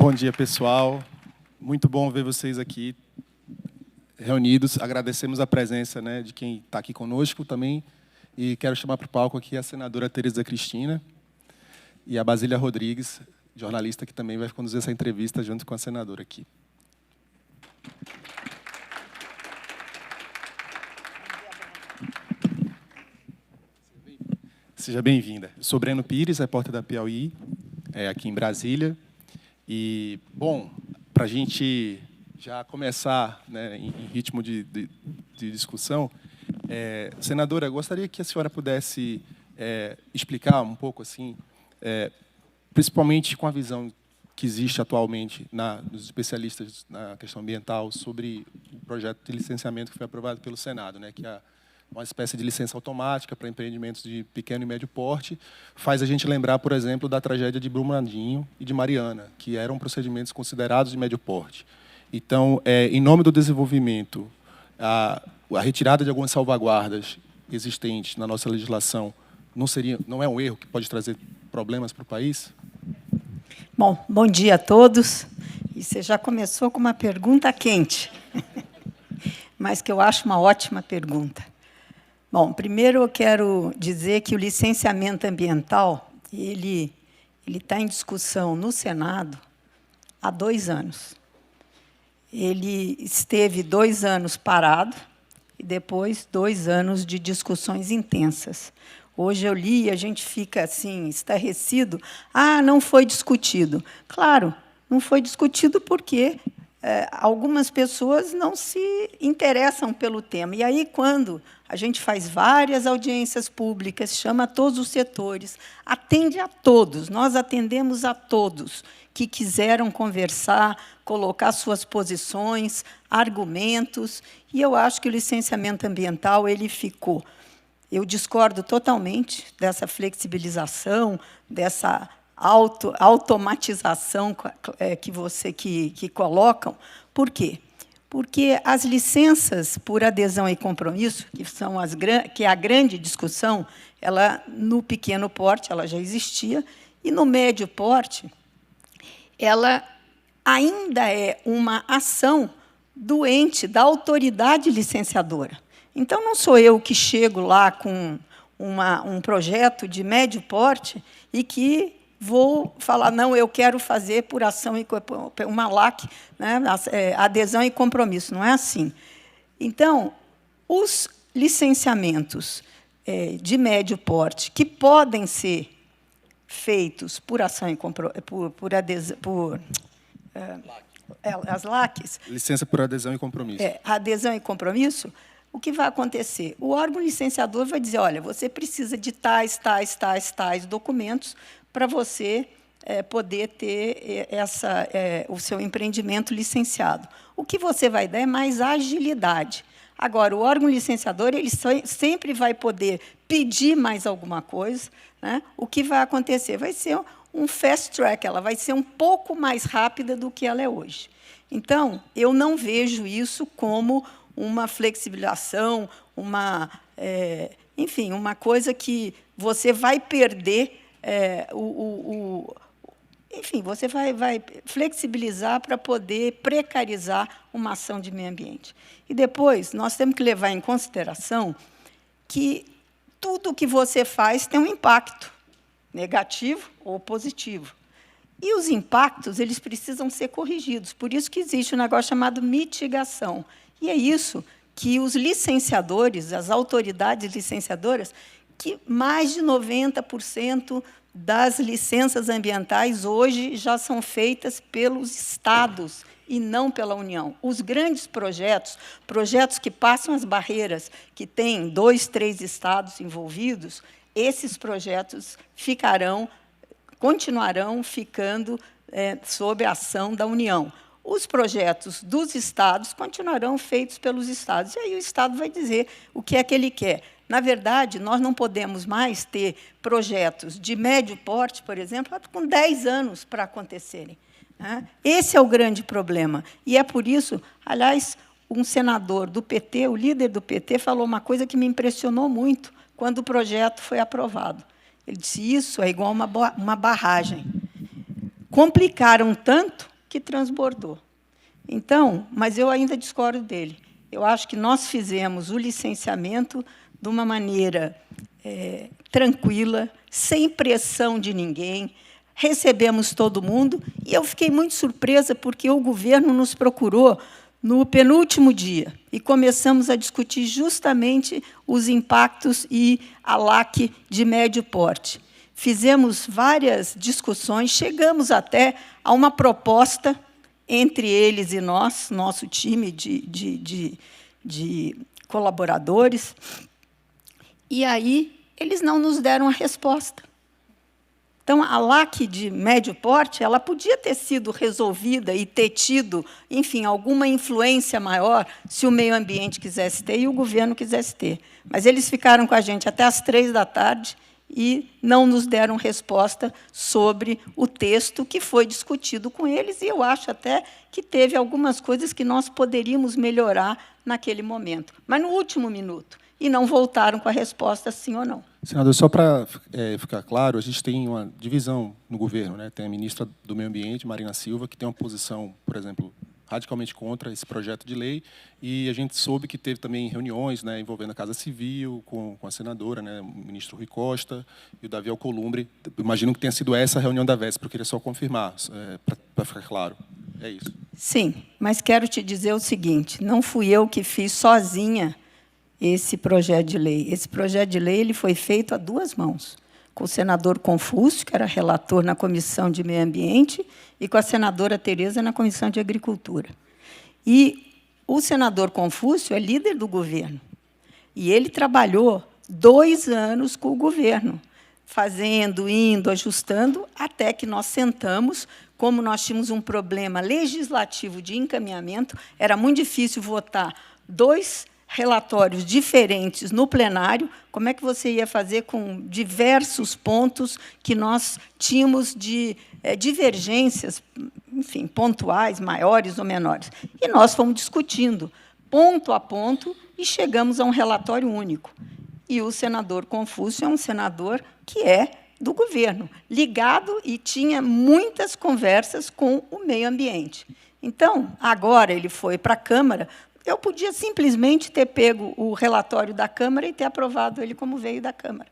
Bom dia, pessoal. Muito bom ver vocês aqui reunidos. Agradecemos a presença, né, de quem está aqui conosco também. E quero chamar para o palco aqui a senadora Tereza Cristina e a Basília Rodrigues, jornalista, que também vai conduzir essa entrevista junto com a senadora aqui. Seja bem-vinda. Sou Breno Pires, repórter da Piauí, aqui em Brasília. E, bom, para a gente já começar, né, em ritmo de discussão, senadora, gostaria que a senhora pudesse explicar um pouco, assim, principalmente com a visão que existe atualmente dos especialistas na questão ambiental sobre o projeto de licenciamento que foi aprovado pelo Senado, né, que é uma espécie de licença automática para empreendimentos de pequeno e médio porte, faz a gente lembrar, por exemplo, da tragédia de Brumadinho e de Mariana, que eram procedimentos considerados de médio porte. Então, em nome do desenvolvimento, a retirada de algumas salvaguardas existentes na nossa legislação não é um erro que pode trazer problemas para o país? Bom dia a todos. E você já começou com uma pergunta quente, mas que eu acho uma ótima pergunta. Bom, primeiro eu quero dizer que o licenciamento ambiental ele está em discussão no Senado há 2 anos. Ele esteve 2 anos parado e depois 2 anos de discussões intensas. Hoje eu li e a gente fica assim, estarrecido. Ah, não foi discutido. Claro, não foi discutido porque algumas pessoas não se interessam pelo tema. E aí, quando a gente faz várias audiências públicas, chama todos os setores, atende a todos, nós atendemos a todos que quiseram conversar, colocar suas posições, argumentos, e eu acho que o licenciamento ambiental ele ficou. Eu discordo totalmente dessa flexibilização, dessa automatização que colocam. Por quê? Porque as licenças por adesão e compromisso, que é a grande discussão, ela, no pequeno porte ela já existia, e no médio porte ela ainda é uma ação do ente, da autoridade licenciadora. Então, não sou eu que chego lá com um projeto de médio porte e que vou falar, não, eu quero fazer por ação e uma LAC, né, adesão e compromisso. Não é assim. Então, os licenciamentos de médio porte que podem ser feitos por ação e as LACs... Licença por adesão e compromisso. Adesão e compromisso, o que vai acontecer? O órgão licenciador vai dizer, olha, você precisa de tais documentos para você poder ter o seu empreendimento licenciado. O que você vai dar é mais agilidade. Agora, o órgão licenciador ele sempre vai poder pedir mais alguma coisa, né? O que vai acontecer? Vai ser um fast track, ela vai ser um pouco mais rápida do que ela é hoje. Então, eu não vejo isso como uma flexibilização, enfim, uma coisa que você vai perder, enfim, você vai flexibilizar para poder precarizar uma ação de meio ambiente. E depois, nós temos que levar em consideração que tudo que você faz tem um impacto, negativo ou positivo. E os impactos eles precisam ser corrigidos. Por isso que existe um negócio chamado mitigação. E é isso que os licenciadores, as autoridades licenciadoras, que mais de 90% das licenças ambientais hoje já são feitas pelos estados e não pela União. Os grandes projetos que passam as barreiras, que têm 2, 3 estados envolvidos, esses projetos continuarão ficando sob a ação da União. Os projetos dos estados continuarão feitos pelos estados. E aí o estado vai dizer o que é que ele quer. Na verdade, nós não podemos mais ter projetos de médio porte, por exemplo, com 10 anos para acontecerem. Esse é o grande problema. E é por isso, aliás, um senador do PT, o líder do PT, falou uma coisa que me impressionou muito quando o projeto foi aprovado. Ele disse, isso é igual uma barragem. Complicaram tanto que transbordou. Então, mas eu ainda discordo dele. Eu acho que nós fizemos o licenciamento de uma maneira tranquila, sem pressão de ninguém, recebemos todo mundo, e eu fiquei muito surpresa, porque o governo nos procurou no penúltimo dia, e começamos a discutir justamente os impactos e a LAC de médio porte. Fizemos várias discussões, chegamos até a uma proposta entre eles e nós, nosso time de colaboradores, e aí eles não nos deram a resposta. Então, a LAC de médio porte, ela podia ter sido resolvida e ter tido, enfim, alguma influência maior se o meio ambiente quisesse ter e o governo quisesse ter. Mas eles ficaram com a gente até às 15h e não nos deram resposta sobre o texto que foi discutido com eles, e eu acho até que teve algumas coisas que nós poderíamos melhorar naquele momento, mas no último minuto, e não voltaram com a resposta sim ou não. Senador, só para ficar claro, a gente tem uma divisão no governo, né? Tem a ministra do Meio Ambiente, Marina Silva, que tem uma posição, por exemplo, radicalmente contra esse projeto de lei, e a gente soube que teve também reuniões, né, envolvendo a Casa Civil, com a senadora, né, o ministro Rui Costa e o Davi Alcolumbre. Imagino que tenha sido essa a reunião da véspera, eu queria só confirmar, para ficar claro. É isso. Sim, mas quero te dizer o seguinte, não fui eu que fiz sozinha esse projeto de lei. Esse projeto de lei ele foi feito a duas mãos, com o senador Confúcio, que era relator na Comissão de Meio Ambiente, e com a senadora Tereza na Comissão de Agricultura. E o senador Confúcio é líder do governo, e ele trabalhou 2 anos com o governo, fazendo, indo, ajustando, até que nós sentamos. Como nós tínhamos um problema legislativo de encaminhamento, era muito difícil votar 2 relatórios diferentes no plenário, como é que você ia fazer com diversos pontos que nós tínhamos de divergências, enfim, pontuais, maiores ou menores. E nós fomos discutindo, ponto a ponto, e chegamos a um relatório único. E o senador Confúcio é um senador que é do governo, ligado, e tinha muitas conversas com o meio ambiente. Então, agora ele foi para a Câmara. Eu podia simplesmente ter pego o relatório da Câmara e ter aprovado ele como veio da Câmara.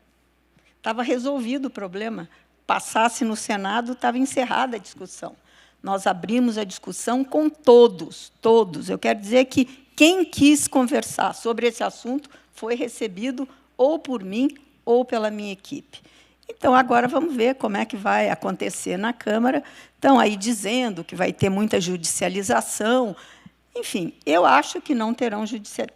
Estava resolvido o problema. Passasse no Senado, estava encerrada a discussão. Nós abrimos a discussão com todos, todos. Eu quero dizer que quem quis conversar sobre esse assunto foi recebido ou por mim ou pela minha equipe. Então, agora vamos ver como é que vai acontecer na Câmara. Estão aí dizendo que vai ter muita judicialização. Enfim, eu acho que não terão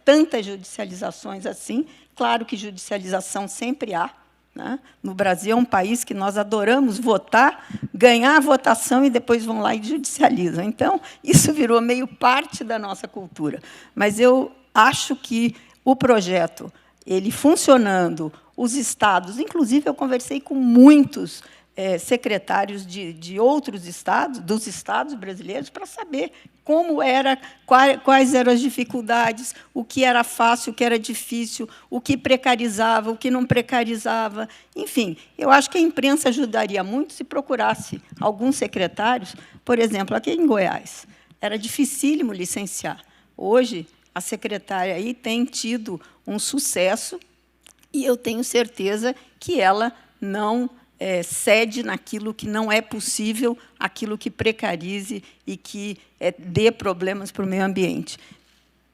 tantas judicializações assim. Claro que judicialização sempre há, né? No Brasil é um país que nós adoramos votar, ganhar a votação e depois vão lá e judicializam. Então, isso virou meio parte da nossa cultura. Mas eu acho que o projeto, ele funcionando, os estados, inclusive eu conversei com muitos secretários de outros estados, dos estados brasileiros, para saber como era, quais eram as dificuldades, o que era fácil, o que era difícil, o que precarizava, o que não precarizava. Enfim, eu acho que a imprensa ajudaria muito se procurasse alguns secretários. Por exemplo, aqui em Goiás, era dificílimo licenciar. Hoje, a secretária aí tem tido um sucesso, e eu tenho certeza que ela não cede naquilo que não é possível, aquilo que precarize e que dê problemas para o meio ambiente.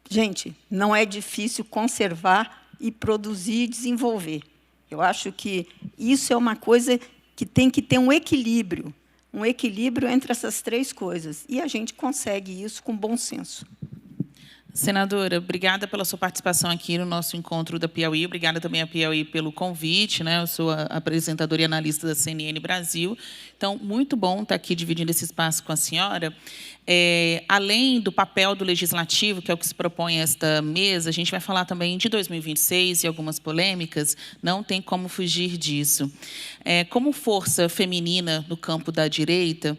Gente, não é difícil conservar e produzir e desenvolver. Eu acho que isso é uma coisa que tem que ter um equilíbrio entre essas 3 coisas, e a gente consegue isso com bom senso. Senadora, obrigada pela sua participação aqui no nosso encontro da Piauí. Obrigada também à Piauí pelo convite, né? Eu sou a apresentadora e analista da CNN Brasil. Então, muito bom estar aqui dividindo esse espaço com a senhora. Além do papel do legislativo, que é o que se propõe esta mesa, a gente vai falar também de 2026 e algumas polêmicas, não tem como fugir disso. Como força feminina no campo da direita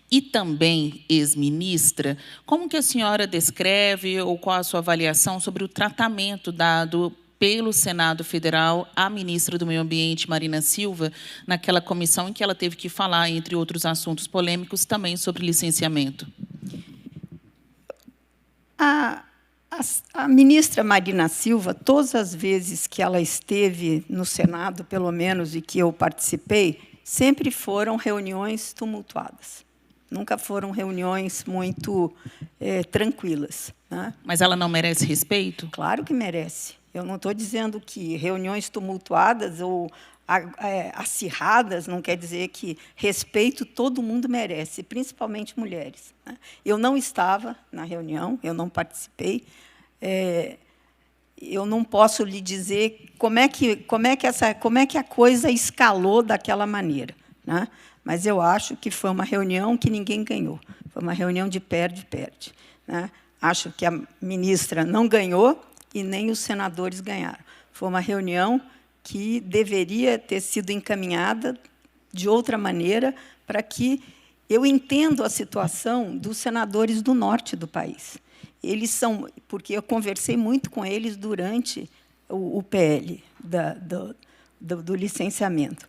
e também ex-ministra, como que a senhora descreve ou qual a sua avaliação sobre o tratamento dado pelo Senado Federal à ministra do Meio Ambiente, Marina Silva, naquela comissão em que ela teve que falar, entre outros assuntos polêmicos, também sobre licenciamento? A, a ministra Marina Silva, todas as vezes que ela esteve no Senado, pelo menos, e que eu participei, sempre foram reuniões tumultuadas. Nunca foram reuniões muito tranquilas, né? Mas ela não merece respeito? Claro que merece. Eu não estou dizendo que reuniões tumultuadas ou acirradas não quer dizer que respeito todo mundo merece, principalmente mulheres, né? Eu não estava na reunião, eu não participei. Eu não posso lhe dizer como é que a coisa escalou daquela maneira, né? Mas eu acho que foi uma reunião que ninguém ganhou. Foi uma reunião de perde-perde, né? Acho que a ministra não ganhou e nem os senadores ganharam. Foi uma reunião que deveria ter sido encaminhada de outra maneira para que eu entendo a situação dos senadores do norte do país. Eles são, porque eu conversei muito com eles durante o PL do licenciamento.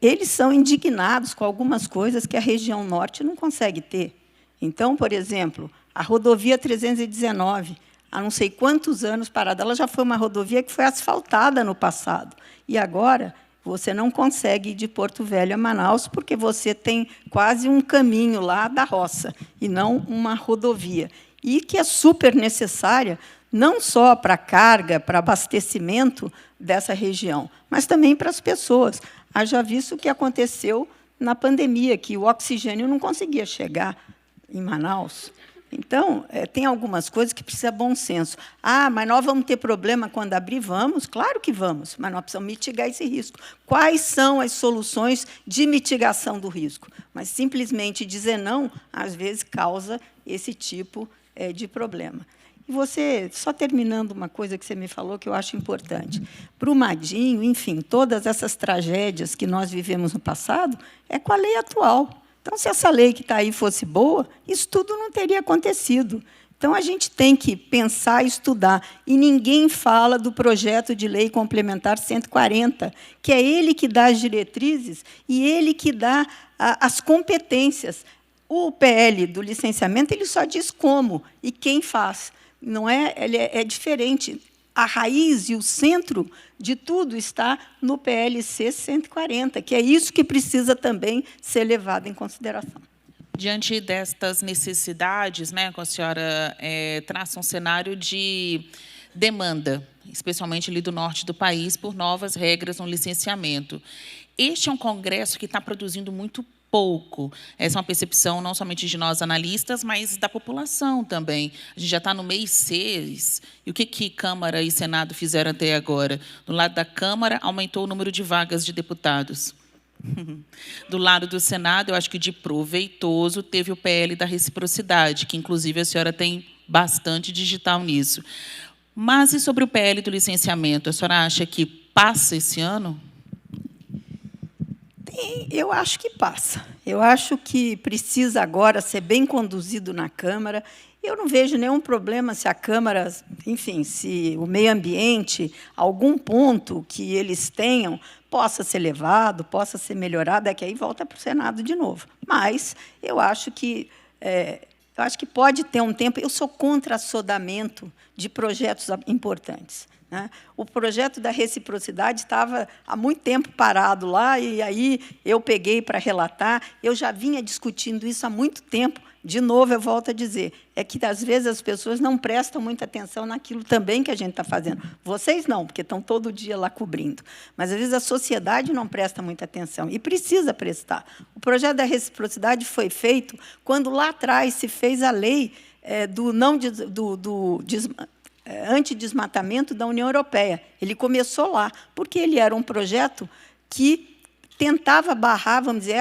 Eles são indignados com algumas coisas que a região norte não consegue ter. Então, por exemplo, a rodovia 319, há não sei quantos anos parada, ela já foi uma rodovia que foi asfaltada no passado. E agora você não consegue ir de Porto Velho a Manaus porque você tem quase um caminho lá da roça, e não uma rodovia. E que é super necessária, não só para carga, para abastecimento dessa região, mas também para as pessoas. Haja visto o que aconteceu na pandemia, que o oxigênio não conseguia chegar em Manaus. Então, tem algumas coisas que precisa bom senso. Mas nós vamos ter problema quando abrir? Vamos, claro que vamos, mas nós precisamos mitigar esse risco. Quais são as soluções de mitigação do risco? Mas simplesmente dizer não, às vezes, causa esse tipo de problema. E você, só terminando uma coisa que você me falou, que eu acho importante. Brumadinho, enfim, todas essas tragédias que nós vivemos no passado, é com a lei atual. Então, se essa lei que está aí fosse boa, isso tudo não teria acontecido. Então, a gente tem que pensar e estudar. E ninguém fala do projeto de lei complementar 140, que é ele que dá as diretrizes e ele que dá as competências. O PL do licenciamento ele só diz como e quem faz. Não é, ele é diferente. A raiz e o centro de tudo está no PLC 140, que é isso que precisa também ser levado em consideração. Diante destas necessidades, né, a senhora traça um cenário de demanda, especialmente ali do norte do país, por novas regras no licenciamento. Este é um congresso que está produzindo muito pouco. Essa é uma percepção não somente de nós analistas, mas da população também. A gente já está no mês 6. E o que Câmara e Senado fizeram até agora? Do lado da Câmara, aumentou o número de vagas de deputados. Do lado do Senado, eu acho que de proveitoso teve o PL da reciprocidade, que, inclusive, a senhora tem bastante digital nisso. Mas e sobre o PL do licenciamento? A senhora acha que passa esse ano? Eu acho que passa. Eu acho que precisa agora ser bem conduzido na Câmara. Eu não vejo nenhum problema se a Câmara, enfim, se o meio ambiente, algum ponto que eles tenham, possa ser levado, possa ser melhorado, é que aí volta para o Senado de novo. Mas eu acho que pode ter um tempo. Eu sou contra assodamento de projetos importantes, né? O projeto da reciprocidade estava há muito tempo parado lá, e aí eu peguei para relatar. Eu já vinha discutindo isso há muito tempo. De novo, eu volto a dizer, é que, às vezes, as pessoas não prestam muita atenção naquilo também que a gente está fazendo. Vocês não, porque estão todo dia lá cobrindo. Mas, às vezes, a sociedade não presta muita atenção, e precisa prestar. O projeto da reciprocidade foi feito quando, lá atrás, se fez a lei antidesmatamento da União Europeia. Ele começou lá, porque ele era um projeto que tentava barrar, vamos dizer,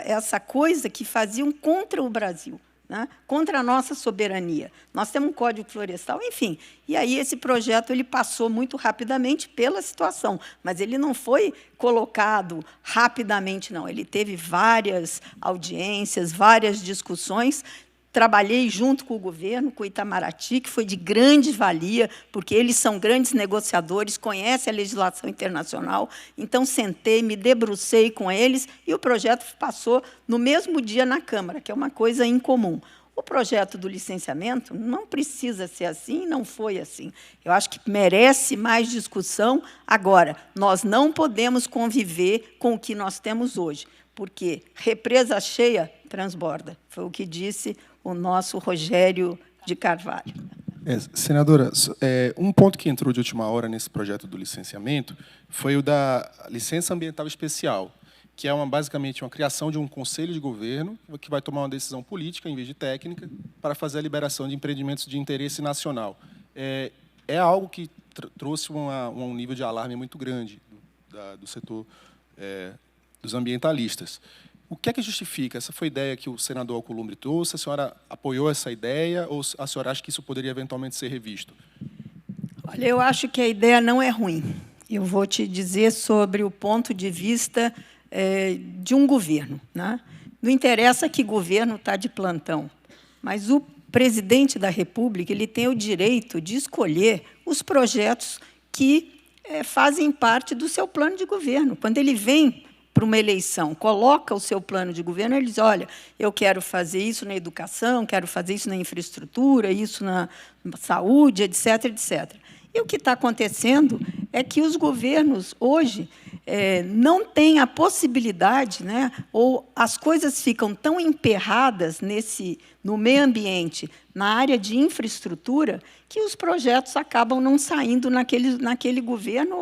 essa coisa que faziam contra o Brasil, né? Contra a nossa soberania. Nós temos um Código Florestal, enfim. E aí esse projeto ele passou muito rapidamente pela situação, mas ele não foi colocado rapidamente, não. Ele teve várias audiências, várias discussões. Trabalhei junto com o governo, com o Itamaraty, que foi de grande valia, porque eles são grandes negociadores, conhecem a legislação internacional. Então, sentei, me debrucei com eles, e o projeto passou no mesmo dia na Câmara, que é uma coisa incomum. O projeto do licenciamento não precisa ser assim, não foi assim. Eu acho que merece mais discussão. Agora, nós não podemos conviver com o que nós temos hoje, porque represa cheia transborda. Foi o que disse o nosso Rogério de Carvalho. Senadora, um ponto que entrou de última hora nesse projeto do licenciamento foi o da licença ambiental especial, que é basicamente uma criação de um conselho de governo que vai tomar uma decisão política, em vez de técnica, para fazer a liberação de empreendimentos de interesse nacional. É algo que trouxe um nível de alarme muito grande do setor dos ambientalistas. O que é que justifica? Essa foi a ideia que o senador Alcolumbre trouxe? A senhora apoiou essa ideia ou a senhora acha que isso poderia eventualmente ser revisto? Olha, eu acho que a ideia não é ruim. Eu vou te dizer sobre o ponto de vista de um governo, né? Não interessa que governo está de plantão, mas o presidente da República ele tem o direito de escolher os projetos que fazem parte do seu plano de governo. Quando ele vem para uma eleição, coloca o seu plano de governo, ele diz, olha, eu quero fazer isso na educação, quero fazer isso na infraestrutura, isso na saúde, etc., etc. E o que está acontecendo é que os governos, hoje, não têm a possibilidade, né, ou as coisas ficam tão emperradas no meio ambiente, na área de infraestrutura, que os projetos acabam não saindo naquele governo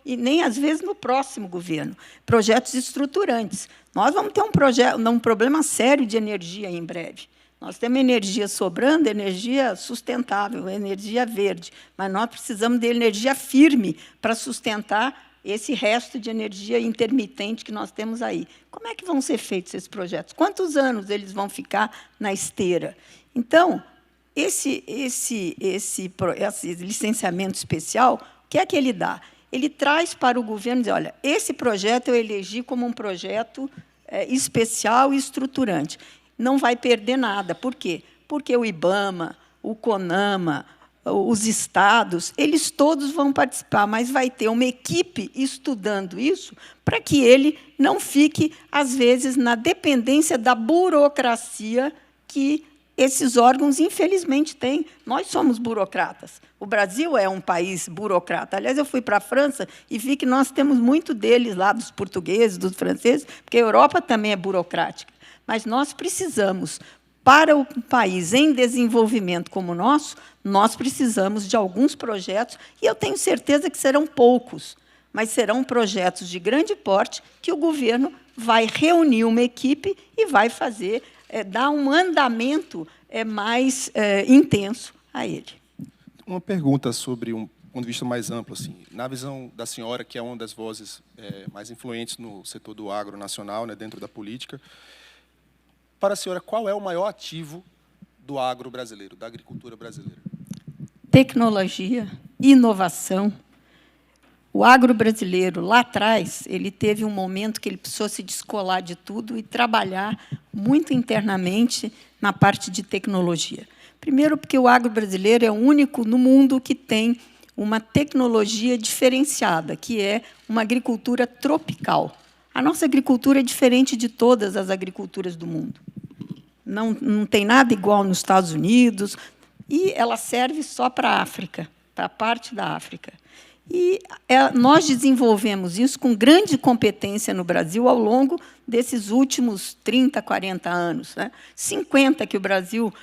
e nem, às vezes, no próximo governo. Projetos estruturantes. Nós vamos ter um problema sério de energia em breve. Nós temos energia sobrando, energia sustentável, energia verde, mas nós precisamos de energia firme para sustentar esse resto de energia intermitente que nós temos aí. Como é que vão ser feitos esses projetos? Quantos anos eles vão ficar na esteira? Então, esse licenciamento especial, o que é que ele dá? Ele traz para o governo e diz, olha, esse projeto eu elegi como um projeto especial e estruturante. Não vai perder nada. Por quê? Porque o IBAMA, o CONAMA, os estados, eles todos vão participar, mas vai ter uma equipe estudando isso para que ele não fique, às vezes, na dependência da burocracia que esses órgãos, infelizmente, têm. Nós somos burocratas. O Brasil é um país burocrata. Aliás, eu fui para a França e vi que nós temos muito deles lá, dos portugueses, dos franceses, porque a Europa também é burocrática. Mas nós precisamos, para o país em desenvolvimento como o nosso, nós precisamos de alguns projetos, e eu tenho certeza que serão poucos, mas serão projetos de grande porte que o governo vai reunir uma equipe e vai fazer, dar um andamento mais intenso a ele. Uma pergunta sobre um ponto de vista mais amplo, assim, na visão da senhora, que é uma das vozes mais influentes no setor do agro nacional, né, dentro da política, para a senhora, qual é o maior ativo do agro brasileiro, da agricultura brasileira? Tecnologia, inovação. O agro brasileiro, lá atrás, ele teve um momento que ele precisou se descolar de tudo e trabalhar muito internamente na parte de tecnologia. Primeiro, porque o agro brasileiro é o único no mundo que tem uma tecnologia diferenciada, que é uma agricultura tropical. A nossa agricultura é diferente de todas as agriculturas do mundo. Não tem nada igual nos Estados Unidos, e ela serve só para a África, para a parte da África. E nós desenvolvemos isso com grande competência no Brasil ao longo desses últimos 30, 40 anos. Né? 50 que o Brasil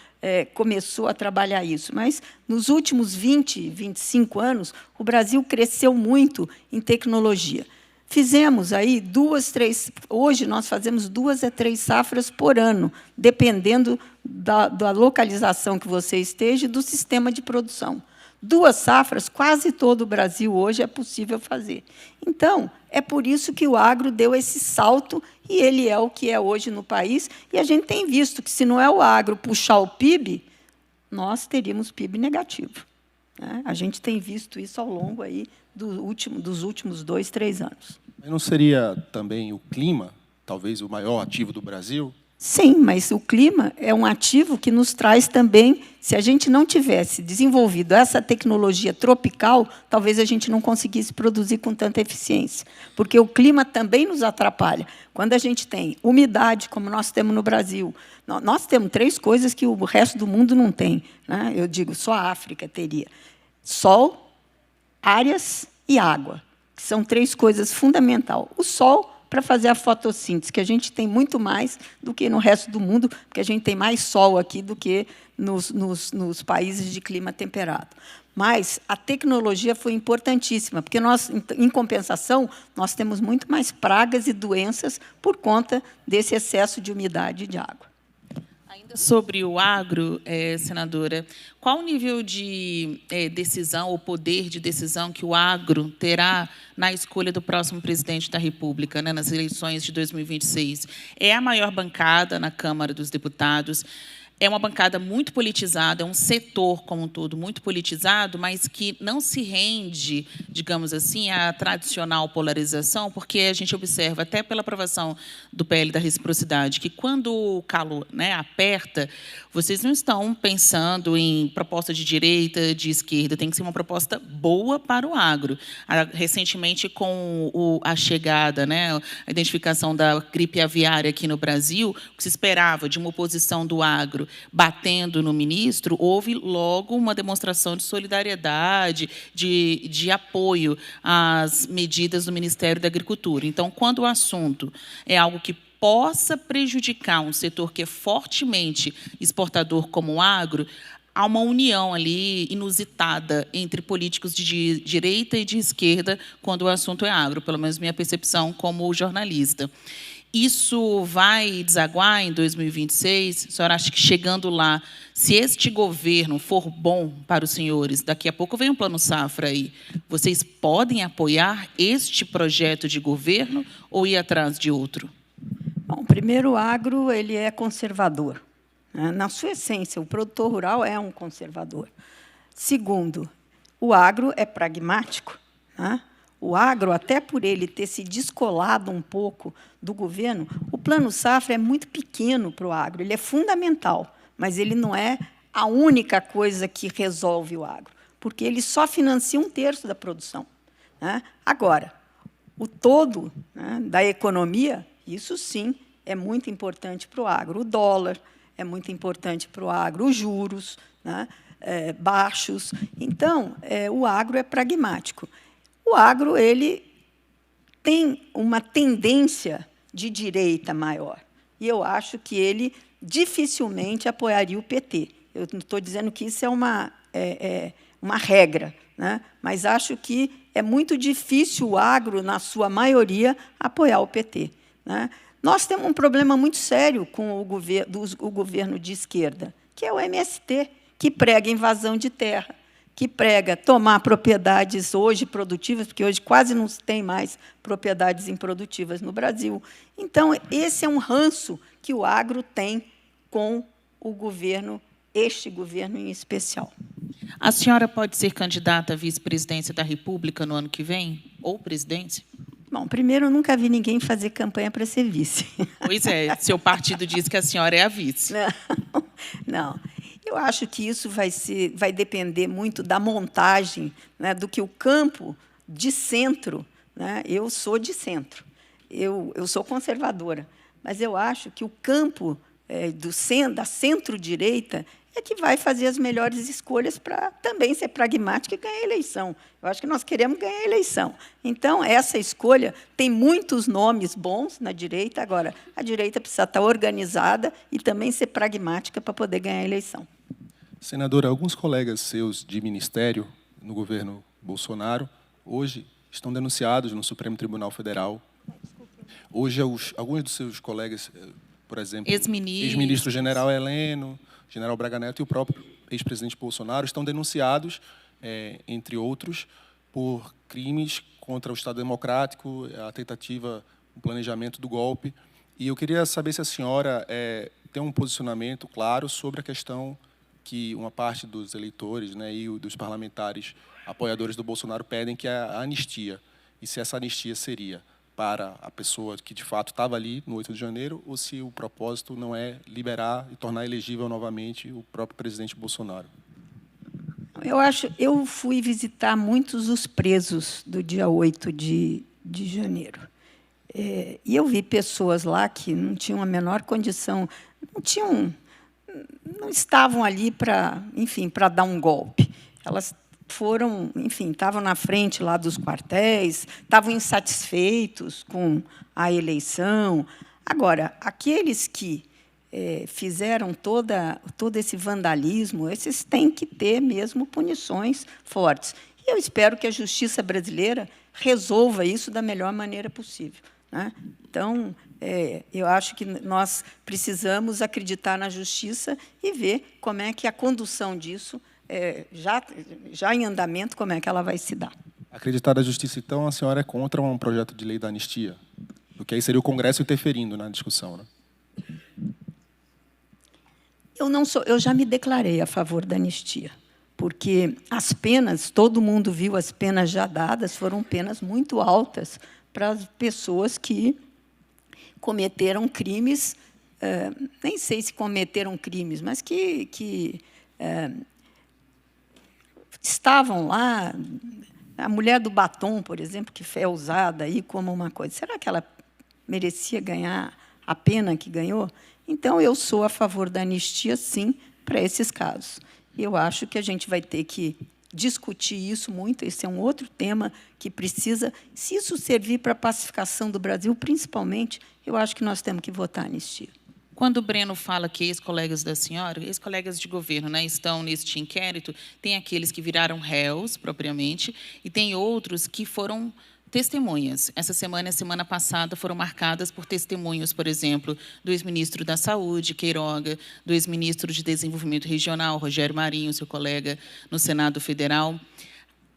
começou a trabalhar isso, mas nos últimos 20, 25 anos, o Brasil cresceu muito em tecnologia. Fizemos aí 2, 3... Hoje, nós fazemos 2 a 3 safras por ano, dependendo da localização que você esteja e do sistema de produção. 2 safras, quase todo o Brasil hoje é possível fazer. Então, é por isso que o agro deu esse salto, e ele é o que é hoje no país. E a gente tem visto que, se não é o agro puxar o PIB, nós teríamos PIB negativo. Né? A gente tem visto isso ao longo aí dos últimos 2, 3 anos. Mas não seria também o clima, talvez, o maior ativo do Brasil? Sim, mas o clima é um ativo que nos traz também, se a gente não tivesse desenvolvido essa tecnologia tropical, talvez a gente não conseguisse produzir com tanta eficiência, porque o clima também nos atrapalha. Quando a gente tem umidade, como nós temos no Brasil, nós temos 3 coisas que o resto do mundo não tem, né? Eu digo, só a África teria: sol, áreas e água, que são 3 coisas fundamentais. O sol, para fazer a fotossíntese, que a gente tem muito mais do que no resto do mundo, porque a gente tem mais sol aqui do que nos países de clima temperado. Mas a tecnologia foi importantíssima, porque nós, em compensação, nós temos muito mais pragas e doenças por conta desse excesso de umidade e de água. Ainda sobre o agro, senadora, qual o nível de decisão ou poder de decisão que o agro terá na escolha do próximo presidente da República, né, nas eleições de 2026? É a maior bancada na Câmara dos Deputados. É uma bancada muito politizada, é um setor como um todo muito politizado, mas que não se rende, digamos assim, à tradicional polarização, porque a gente observa, até pela aprovação do PL da reciprocidade, que quando o calo, né, aperta, vocês não estão pensando em proposta de direita, de esquerda, tem que ser uma proposta boa para o agro. Recentemente, com a chegada, né, a identificação da gripe aviária aqui no Brasil, o que se esperava de uma oposição do agro batendo no ministro, houve logo uma demonstração de solidariedade, de apoio às medidas do Ministério da Agricultura. Então, quando o assunto é algo que possa prejudicar um setor que é fortemente exportador como o agro, há uma união ali inusitada entre políticos de direita e de esquerda quando o assunto é agro, pelo menos minha percepção como jornalista. Isso vai desaguar em 2026? A senhora acha que, chegando lá, se este governo for bom para os senhores, daqui a pouco vem um plano safra aí, vocês podem apoiar este projeto de governo ou ir atrás de outro? Bom, primeiro, o agro ele é conservador, né? Na sua essência, o produtor rural é um conservador. Segundo, o agro é pragmático, né? O agro, até por ele ter se descolado um pouco do governo, o Plano Safra é muito pequeno para o agro, ele é fundamental, mas ele não é a única coisa que resolve o agro, porque ele só financia 1/3 da produção, né? Agora, o todo, né, da economia, isso sim é muito importante para o agro. O dólar é muito importante para o agro, os juros, né, baixos. Então, o agro é pragmático. O agro ele tem uma tendência de direita maior. E eu acho que ele dificilmente apoiaria o PT. Eu não estou dizendo que isso é uma regra, né? Mas acho que é muito difícil o agro, na sua maioria, apoiar o PT, né? Nós temos um problema muito sério com o governo de esquerda, que é o MST, que prega invasão de terra, que prega tomar propriedades hoje produtivas, porque hoje quase não se tem mais propriedades improdutivas no Brasil. Então, esse é um ranço que o agro tem com o governo, este governo em especial. A senhora pode ser candidata à vice-presidência da República no ano que vem? Ou presidência? Bom, primeiro, eu nunca vi ninguém fazer campanha para ser vice. Pois é, seu partido diz que a senhora é a vice. Não. Eu acho que isso vai depender muito da montagem, né, do que o campo de centro, né, eu sou de centro, eu sou conservadora, mas eu acho que o campo da centro-direita é que vai fazer as melhores escolhas para também ser pragmática e ganhar a eleição. Eu acho que nós queremos ganhar a eleição. Então, essa escolha tem muitos nomes bons na direita. Agora, a direita precisa estar organizada e também ser pragmática para poder ganhar a eleição. Senadora, alguns colegas seus de ministério no governo Bolsonaro hoje estão denunciados no Supremo Tribunal Federal. Hoje, alguns dos seus colegas, por exemplo, ex-ministro General Heleno, General Braga Neto e o próprio ex-presidente Bolsonaro estão denunciados, entre outros, por crimes contra o Estado Democrático, a tentativa, o planejamento do golpe. E eu queria saber se a senhora tem um posicionamento claro sobre a questão que uma parte dos eleitores, né, e dos parlamentares apoiadores do Bolsonaro pedem, que é a anistia. E se essa anistia seria para a pessoa que, de fato, estava ali no 8 de janeiro, ou se o propósito não é liberar e tornar elegível novamente o próprio presidente Bolsonaro? Eu fui visitar muitos os presos do dia 8 de janeiro. E eu vi pessoas lá que não tinham a menor condição, não estavam ali para, enfim, para dar um golpe. Elas foram, enfim, estavam na frente lá dos quartéis, estavam insatisfeitos com a eleição. Agora, aqueles que fizeram todo esse vandalismo, esses têm que ter mesmo punições fortes. E eu espero que a justiça brasileira resolva isso da melhor maneira possível, né? Então, eu acho que nós precisamos acreditar na justiça e ver como é que a condução disso, já em andamento, como é que ela vai se dar. Acreditar na justiça, então, a senhora é contra um projeto de lei da anistia? Porque aí seria o Congresso interferindo na discussão, né? Eu já me declarei a favor da anistia, porque as penas, todo mundo viu as penas já dadas, foram penas muito altas para as pessoas que cometeram crimes, nem sei se cometeram crimes, mas que estavam lá. A mulher do batom, por exemplo, que foi usada aí como uma coisa. Será que ela merecia ganhar a pena que ganhou? Então, eu sou a favor da anistia, sim, para esses casos. Eu acho que a gente vai ter que discutir isso muito. Esse é um outro tema que precisa... Se isso servir para a pacificação do Brasil, principalmente, eu acho que nós temos que votar anistia. Quando o Breno fala que ex-colegas da senhora, ex-colegas de governo, né, estão neste inquérito, tem aqueles que viraram réus, propriamente, e tem outros que foram testemunhas. Essa semana e a semana passada foram marcadas por testemunhos, por exemplo, do ex-ministro da Saúde, Queiroga, do ex-ministro de Desenvolvimento Regional, Rogério Marinho, seu colega no Senado Federal.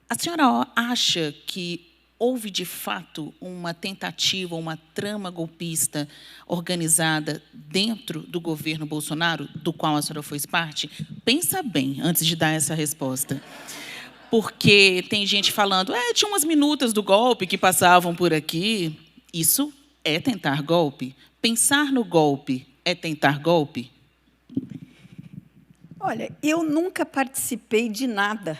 A senhora acha que houve, de fato, uma tentativa, uma trama golpista organizada dentro do governo Bolsonaro, do qual a senhora fez parte? Pensa bem antes de dar essa resposta. Porque tem gente falando, tinha umas minutas do golpe que passavam por aqui. Isso é tentar golpe? Pensar no golpe é tentar golpe? Olha, eu nunca participei de nada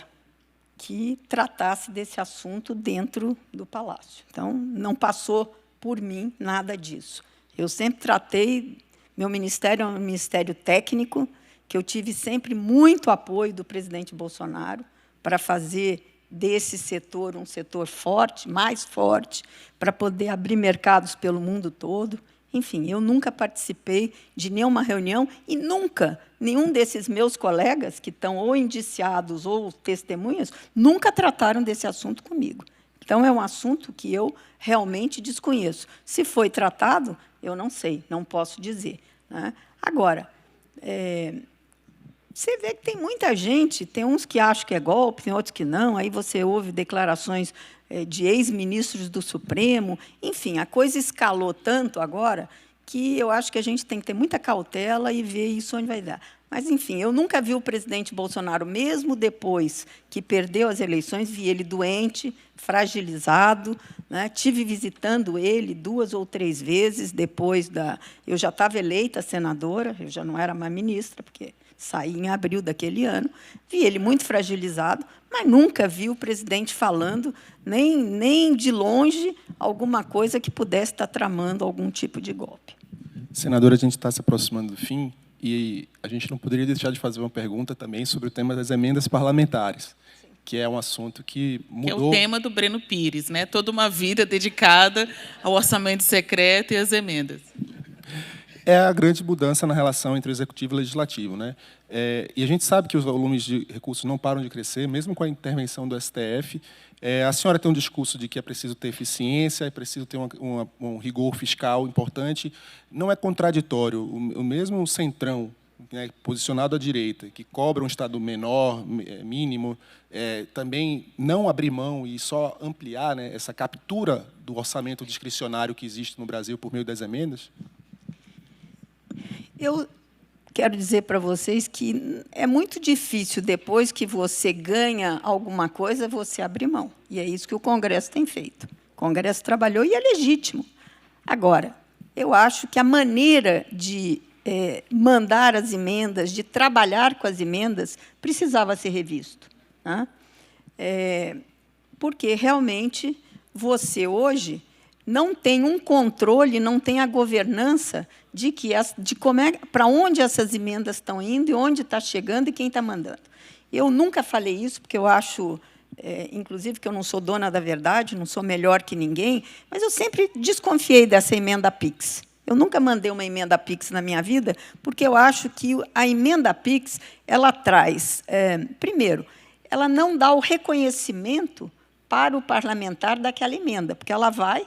que tratasse desse assunto dentro do Palácio. Então, não passou por mim nada disso. Eu sempre tratei... Meu ministério é um ministério técnico, que eu tive sempre muito apoio do presidente Bolsonaro para fazer desse setor um setor forte, mais forte, para poder abrir mercados pelo mundo todo. Enfim, eu nunca participei de nenhuma reunião e nunca, nenhum desses meus colegas, que estão ou indiciados ou testemunhas, nunca trataram desse assunto comigo. Então, é um assunto que eu realmente desconheço. Se foi tratado, eu não sei, não posso dizer, né? Agora, você vê que tem muita gente, tem uns que acham que é golpe, tem outros que não, aí você ouve declarações de ex-ministros do Supremo. Enfim, a coisa escalou tanto agora que eu acho que a gente tem que ter muita cautela e ver isso onde vai dar. Mas, enfim, eu nunca vi o presidente Bolsonaro, mesmo depois que perdeu as eleições, vi ele doente, fragilizado, né? Tive visitando ele 2 ou 3 vezes depois da... Eu já estava eleita senadora, eu já não era mais ministra, porque saí em abril daquele ano. Vi ele muito fragilizado, mas nunca vi o presidente falando, nem de longe, alguma coisa que pudesse estar tramando algum tipo de golpe. Senadora, a gente está se aproximando do fim e a gente não poderia deixar de fazer uma pergunta também sobre o tema das emendas parlamentares, que é um assunto que mudou... Que é o tema do Breno Pires, né? Toda uma vida dedicada ao orçamento secreto e às emendas. É a grande mudança na relação entre o Executivo e o Legislativo, né? E a gente sabe que os volumes de recursos não param de crescer, mesmo com a intervenção do STF. A senhora tem um discurso de que é preciso ter eficiência, é preciso ter um rigor fiscal importante. Não é contraditório. O mesmo centrão, né, posicionado à direita, que cobra um Estado menor, mínimo, também não abrir mão e só ampliar, né, essa captura do orçamento discricionário que existe no Brasil por meio das emendas? Eu quero dizer para vocês que é muito difícil, depois que você ganha alguma coisa, você abrir mão. E é isso que o Congresso tem feito. O Congresso trabalhou e é legítimo. Agora, eu acho que a maneira de mandar as emendas, de trabalhar com as emendas, precisava ser revisto, né? Porque, realmente, você, hoje, não tem um controle, não tem a governança de para onde essas emendas estão indo e onde está chegando e quem está mandando. Eu nunca falei isso, porque eu acho, inclusive, que eu não sou dona da verdade, não sou melhor que ninguém, mas eu sempre desconfiei dessa emenda PIX. Eu nunca mandei uma emenda PIX na minha vida, porque eu acho que a emenda PIX ela traz, primeiro, ela não dá o reconhecimento para o parlamentar daquela emenda, porque ela vai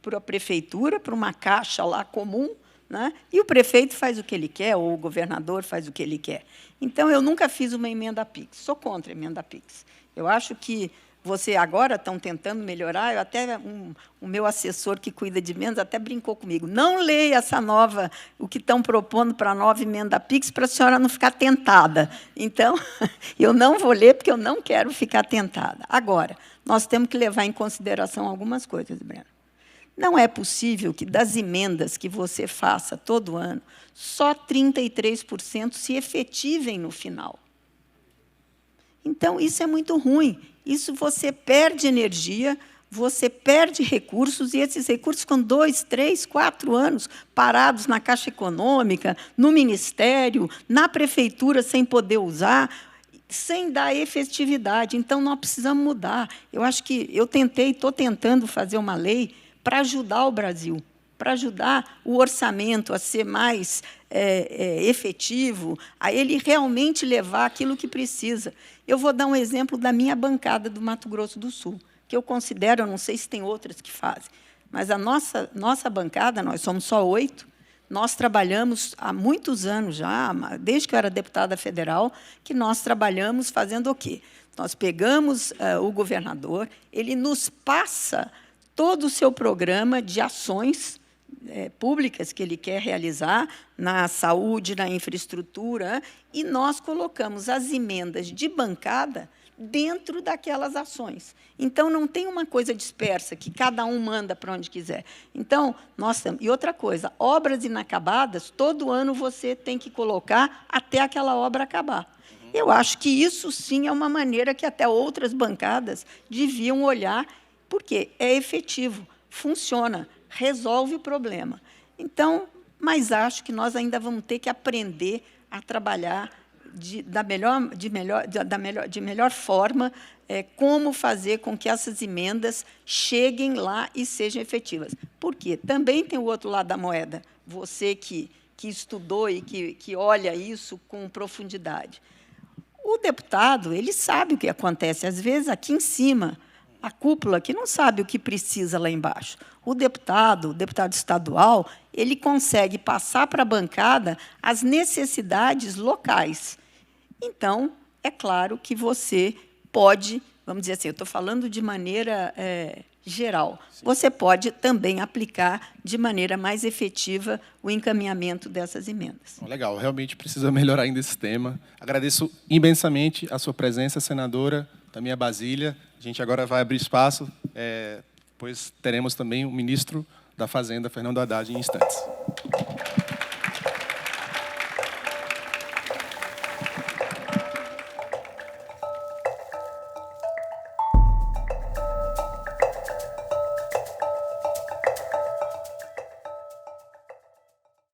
para a prefeitura, para uma caixa lá comum, né? E o prefeito faz o que ele quer, ou o governador faz o que ele quer. Então, eu nunca fiz uma emenda PIX, sou contra a emenda PIX. Eu acho que você agora estão tentando melhorar, o meu assessor que cuida de emendas até brincou comigo, não leia essa nova, o que estão propondo para a nova emenda PIX, para a senhora não ficar tentada. Então, eu não vou ler, porque eu não quero ficar tentada. Agora, nós temos que levar em consideração algumas coisas, Breno. Não é possível que, das emendas que você faça todo ano, só 33% se efetivem no final. Então, isso é muito ruim. Isso você perde energia, você perde recursos, e esses recursos ficam 2, 3, 4 anos parados na Caixa Econômica, no Ministério, na Prefeitura, sem poder usar, sem dar efetividade. Então, nós precisamos mudar. Eu acho que estou tentando fazer uma lei para ajudar o Brasil, para ajudar o orçamento a ser mais efetivo, a ele realmente levar aquilo que precisa. Eu vou dar um exemplo da minha bancada do Mato Grosso do Sul, que eu considero, eu não sei se tem outras que fazem, mas a nossa bancada, nós somos só 8, nós trabalhamos há muitos anos já, desde que eu era deputada federal, que nós trabalhamos fazendo o quê? Nós pegamos o governador, ele nos passa todo o seu programa de ações públicas que ele quer realizar na saúde, na infraestrutura, e nós colocamos as emendas de bancada dentro daquelas ações. Então, não tem uma coisa dispersa, que cada um manda para onde quiser. Então, e outra coisa, obras inacabadas, todo ano você tem que colocar até aquela obra acabar. Eu acho que isso, sim, é uma maneira que até outras bancadas deviam olhar, porque é efetivo, funciona, resolve o problema. Então, mas acho que nós ainda vamos ter que aprender a trabalhar de melhor forma, como fazer com que essas emendas cheguem lá e sejam efetivas. Por quê? Também tem o outro lado da moeda, você que estudou e que olha isso com profundidade. O deputado, ele sabe o que acontece, às vezes, aqui em cima, a cúpula que não sabe o que precisa lá embaixo. O deputado estadual, ele consegue passar para a bancada as necessidades locais. Então, é claro que você pode, vamos dizer assim, eu estou falando de maneira geral, você pode também aplicar de maneira mais efetiva o encaminhamento dessas emendas. Legal, realmente precisa melhorar ainda esse tema. Agradeço imensamente a sua presença, senadora, também a Basília. A gente agora vai abrir espaço, pois teremos também o ministro da Fazenda, Fernando Haddad, em instantes.